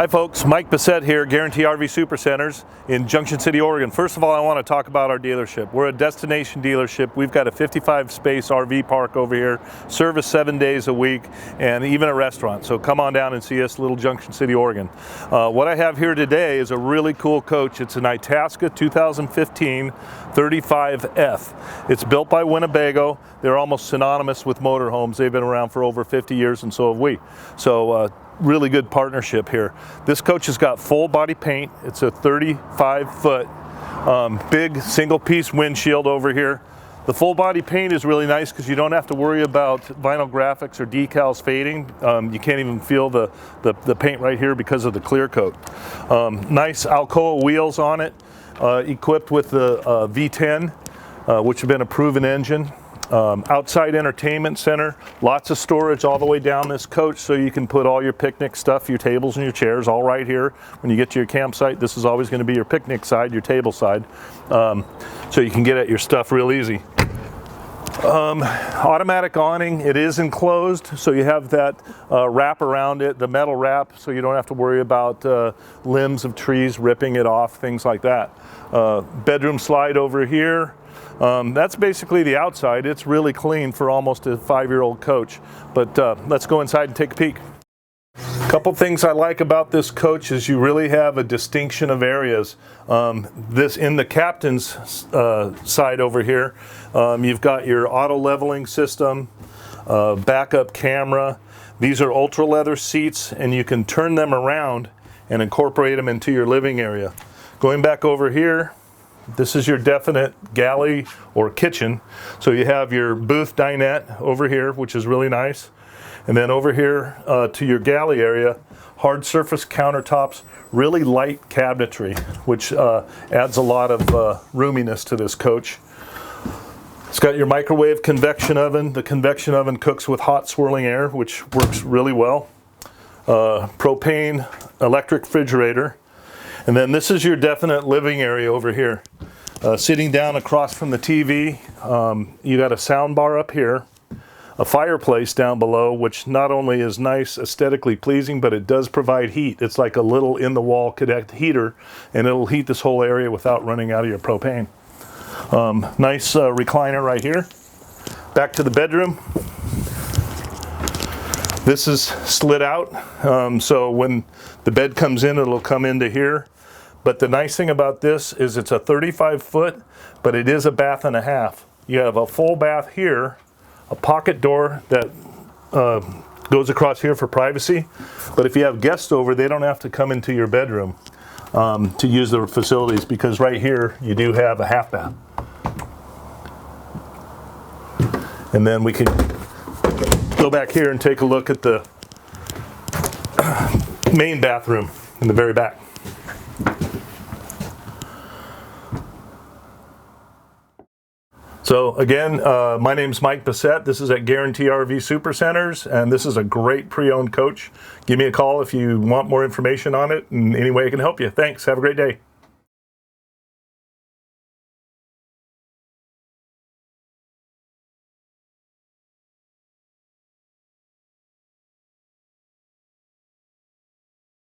Hi folks, Mike.Bassett here, Guaranty RV Supercenters in Junction City, Oregon. First of all, I want to talk about our dealership. We're a destination dealership. We've got a 55-space RV park over here, service 7 days a week, and even a restaurant. So come on down and see us, Little Junction City, Oregon. What I have here today is a really cool coach. It's an Itasca 2015 35F. It's built by Winnebago. They're almost synonymous with motorhomes. They've been around for over 50 years, and so have we. So really good partnership here. This coach has got full body paint. It's a 35-foot big single piece windshield over here. The full body paint is really nice because you don't have to worry about vinyl graphics or decals fading. You can't even feel the paint right here because of the clear coat. Nice Alcoa wheels on it, equipped with the V10, which have been a proven engine. Outside entertainment center, lots of storage all the way down this coach, so you can put all your picnic stuff, your tables and your chairs, all right here. When you get to your campsite, this is always going to be your picnic side, your table side, so you can get at your stuff real easy. Automatic awning, it is enclosed, so you have that wrap around it, the metal wrap, so you don't have to worry about limbs of trees ripping it off, things like that. Bedroom slide over here. That's basically the outside. It's really clean for almost a 5-year-old coach. But let's go inside and take a peek. A couple things I like about this coach is you really have a distinction of areas. This in the captain's side over here, you've got your auto leveling system, backup camera. These are ultra leather seats, and you can turn them around and incorporate them into your living area. Going back over here, this is your definite galley or kitchen. So you have your booth dinette over here, which is really nice. And then over here to your galley area, hard surface countertops, really light cabinetry, which adds a lot of roominess to this coach. It's got your microwave convection oven. The convection oven cooks with hot swirling air, which works really well. Propane electric refrigerator. And then this is your definite living area over here. Sitting down across from the TV, you got a sound bar up here, a fireplace down below, which not only is nice, aesthetically pleasing, but it does provide heat. It's like a little in-the-wall connect heater, and it'll heat this whole area without running out of your propane. Nice recliner right here. Back to the bedroom. This is slid out, so when the bed comes in, it'll come into here. But the nice thing about this is it's a 35-foot, but it is a bath and a half. You have a full bath here, a pocket door that goes across here for privacy. But if you have guests over, they don't have to come into your bedroom to use the facilities, because right here you do have a half bath. And then we can go back here and take a look at the main bathroom in the very back. So again, my name's Mike.Bassett. This is at Guaranty RV Supercenters, and this is a great pre-owned coach. Give me a call if you want more information on it, and any way I can help you. Thanks. Have a great day.